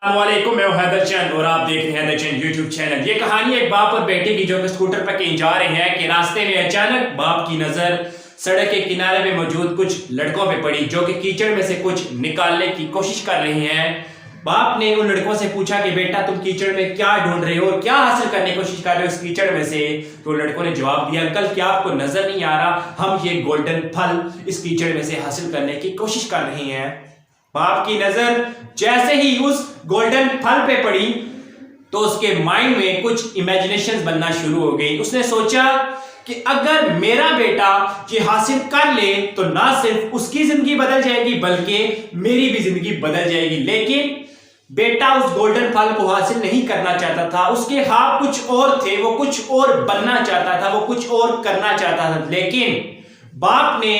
السلام علیکم، میں حیدر چند اور آپ دیکھ رہے ہیں حیدر چند یوٹیوب چینل۔ یہ کہانی ایک باپ اور بیٹے کی جو کہ اسکوٹر پر کہیں جا رہے ہیں کہ راستے میں اچانک باپ کی نظر سڑک کے کنارے میں موجود کچھ لڑکوں پہ پڑی جو کہ کیچڑ میں سے کچھ نکالنے کی کوشش کر رہے ہیں۔ باپ نے ان لڑکوں سے پوچھا کہ بیٹا تم کیچڑ میں کیا ڈھونڈ رہے ہو اور کیا حاصل کرنے کی کوشش کر رہے ہو اس کیچڑ میں سے؟ تو لڑکوں نے جواب دیا، انکل کیا آپ کو نظر نہیں آ رہا، ہم یہ گولڈن پھل اس کیچڑ میں سے حاصل کرنے کی کوشش کر رہے ہیں۔ باپ کی نظر جیسے ہی اس گولڈن پھل پہ پڑی تو اس کے مائنڈ میں کچھ امیجنیشن بننا شروع ہو گئی۔ اس نے سوچا کہ اگر میرا بیٹا یہ حاصل کر لے تو نہ صرف اس کی زندگی بدل جائے گی بلکہ میری بھی زندگی بدل جائے گی۔ لیکن بیٹا اس گولڈن پھل کو حاصل نہیں کرنا چاہتا تھا، اس کے خواب کچھ اور تھے، وہ کچھ اور بننا چاہتا تھا، وہ کچھ اور کرنا چاہتا تھا۔ لیکن باپ نے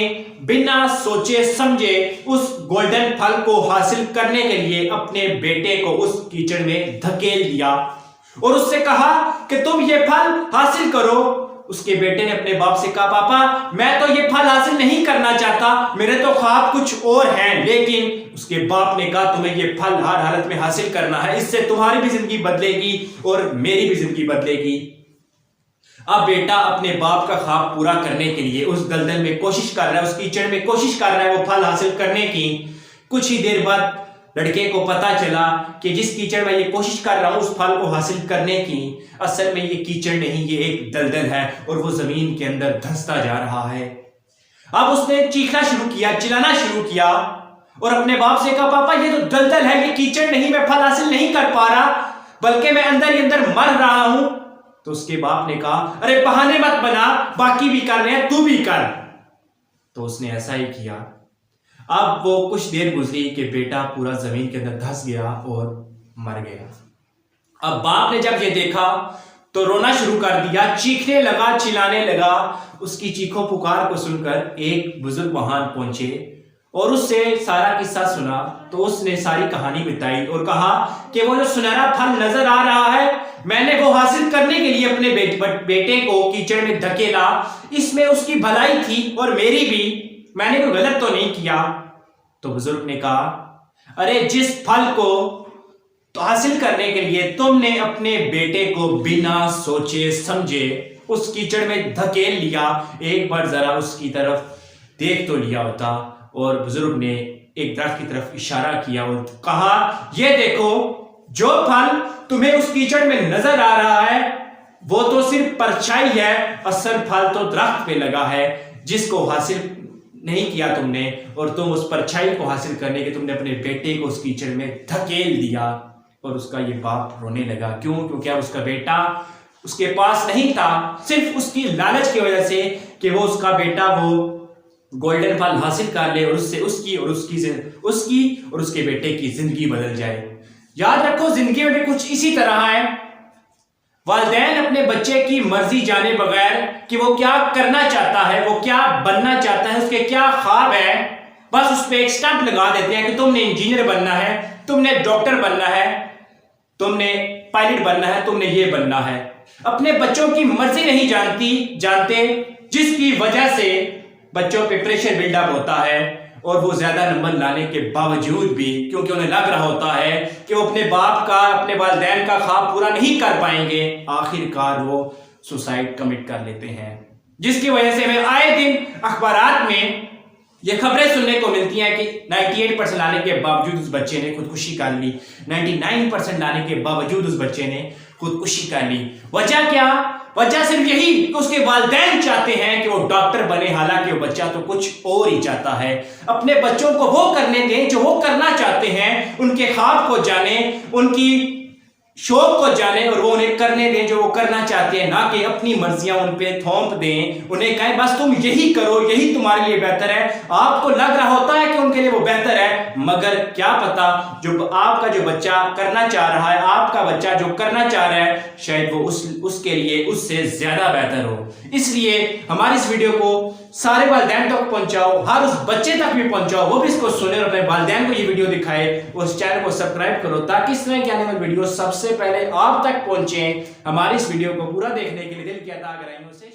بنا سوچے سمجھے اس گولڈن پھل کو حاصل کرنے کے لیے اپنے بیٹے کو اس کیچڑ میں دھکیل دیا اور اس سے کہا کہ تم یہ پھل حاصل کرو۔ اس کے بیٹے نے اپنے باپ سے کہا، پاپا میں تو یہ پھل حاصل نہیں کرنا چاہتا، میرے تو خواب کچھ اور ہیں۔ لیکن اس کے باپ نے کہا تمہیں یہ پھل ہر حالت میں حاصل کرنا ہے، اس سے تمہاری بھی زندگی بدلے گی اور میری بھی زندگی بدلے گی۔ اب بیٹا اپنے باپ کا خواب پورا کرنے کے لیے اس دلدل میں کوشش کر رہا ہے، اس کیچڑ میں کوشش کر رہا ہے وہ پھل حاصل کرنے کی۔ کچھ ہی دیر بعد لڑکے کو پتا چلا کہ جس کیچڑ میں یہ کوشش کر رہا ہوں اس پھل کو حاصل کرنے کی، اصل میں یہ کیچڑ نہیں، یہ ایک دلدل ہے اور وہ زمین کے اندر دھستا جا رہا ہے۔ اب اس نے چیخنا شروع کیا، چلانا شروع کیا اور اپنے باپ سے کہا، پاپا یہ تو دلدل ہے، یہ کیچڑ نہیں، میں پھل حاصل نہیں کر پا رہا بلکہ میں اندر ہی اندر مر رہا ہوں۔ تو اس کے باپ نے کہا، ارے بہانے مت بنا، باقی بھی کر رہے ہیں تو بھی کر۔ تو اس نے ایسا ہی کیا۔ اب وہ کچھ دیر گزری کہ بیٹا پورا زمین کے اندر دھس گیا اور مر گیا۔ اب باپ نے جب یہ دیکھا تو رونا شروع کر دیا، چیخنے لگا، چلانے لگا۔ اس کی چیخوں پکار کو سن کر ایک بزرگ وہاں پہنچے اور اس سے سارا قصہ سنا۔ تو اس نے ساری کہانی بتائی اور کہا کہ وہ جو سنہرا پھل نظر آ رہا ہے میں نے وہ حاصل کرنے کے لیے اپنے بیٹے کو کیچڑ میں دھکیلا، اس میں اس کی بھلائی تھی اور میری بھی، میں نے کوئی غلط تو نہیں کیا۔ تو بزرگ نے کہا، ارے جس پھل کو تو حاصل کرنے کے لیے تم نے اپنے بیٹے کو بنا سوچے سمجھے اس کیچڑ میں دھکیل لیا، ایک بار ذرا اس کی طرف دیکھ تو لیا ہوتا۔ اور بزرگ نے ایک درخت کی طرف اشارہ کیا اور کہا، یہ دیکھو جو پھل تمہیں اس کیچڑ میں نظر آ رہا ہے وہ تو صرف پرچھائی ہے، اصل پھل تو درخت پہ لگا ہے جس کو حاصل نہیں کیا تم نے، اور تم اس پرچھائی کو حاصل کرنے کے تم نے اپنے بیٹے کو اس کیچڑ میں دھکیل دیا۔ اور اس کا یہ باپ رونے لگا، کیوں؟ کیونکہ اب اس کا بیٹا اس کے پاس نہیں تھا، صرف اس کی لالچ کی وجہ سے کہ وہ اس کا بیٹا وہ گولڈن پھل حاصل کر لے اور اس سے اس کی اور اس کے بیٹے کی زندگی بدل جائے۔ یاد رکھو زندگی میں بھی کچھ اسی طرح ہے، والدین اپنے بچے کی مرضی جانے بغیر کہ وہ کیا کرنا چاہتا ہے، وہ کیا بننا چاہتا ہے، اس کے کیا خواب ہے، بس اس پہ ایک سٹمپ لگا دیتے ہیں کہ تم نے انجینئر بننا ہے، تم نے ڈاکٹر بننا ہے، تم نے پائلٹ بننا ہے، تم نے یہ بننا ہے۔ اپنے بچوں کی مرضی نہیں جانتے، جس کی وجہ سے بچوں پہ پریشر بلڈ اپ ہوتا ہے اور وہ زیادہ نمبر لانے کے باوجود بھی کیونکہ انہیں لگ رہا ہوتا ہے کہ وہ اپنے باپ کا، اپنے والدین کا خواب پورا نہیں کر پائیں گے، آخر کار وہ سوسائڈ کمٹ کر لیتے ہیں۔ جس کی وجہ سے ہمیں آئے دن اخبارات میں یہ خبریں سننے کو ملتی ہیں کہ 98% لانے کے باوجود اس بچے نے خودکشی کر لی، 99% لانے کے باوجود اس بچے نے خودکشی کر لی۔ وجہ کیا؟ وجہ صرف یہی کہ اس کے والدین چاہتے ہیں کہ وہ ڈاکٹر بنے، حالانکہ وہ بچہ تو کچھ اور ہی چاہتا ہے۔ اپنے بچوں کو وہ کرنے دیں جو وہ کرنا چاہتے ہیں، ان کے خواب کو جانیں، ان کی شوق کو جانیں اور وہ انہیں کرنے دیں جو وہ کرنا چاہتے ہیں، نہ کہ اپنی مرضیاں ان پہ تھوپ دیں، انہیں کہیں بس تم یہی کرو، یہی تمہارے لیے بہتر ہے۔ آپ کو لگ رہا ہوتا ہے کہ ان کے لیے وہ بہتر ہے، مگر کیا پتا جو آپ کا جو بچہ کرنا چاہ رہا ہے، آپ کا بچہ جو کرنا چاہ رہا ہے، شاید وہ اس کے لیے اس سے زیادہ بہتر ہو۔ اس لیے ہماری اس ویڈیو کو سارے والدین تک پہنچاؤ، ہر اس بچے تک بھی پہنچاؤ، وہ بھی اس کو سنے اور اپنے والدین کو یہ ویڈیو دکھائے، اس چینل کو سبسکرائب کرو تاکہ اس طرح کی آنے والی ویڈیو سب سے پہلے آپ تک پہنچیں۔ ہماری اس ویڈیو کو پورا دیکھنے کے لیے دل کی عطا گرائیوں سے